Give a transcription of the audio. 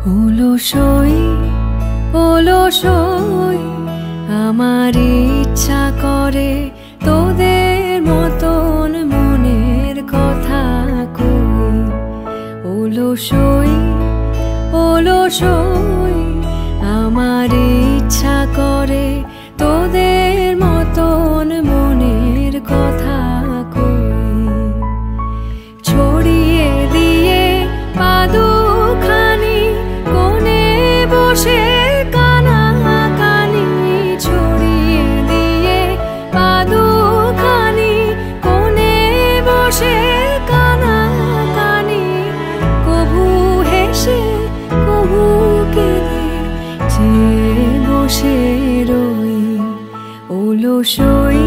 অলসই অলসই আমার ইচ্ছা করে তোদের মতন মনের কথা কই। অলসই অলসই আমার ইচ্ছা করে তোদের মতন মনের কথা কই। ছড়িয়ে দিয়ে পাদুখানি কোণে বসে কানাকানি, ছড়িয়ে দিয়ে পাদুখানি কোণে বসে কানাকানি, কভু হেসে কভু কেঁদে যে বসে রই। অলসই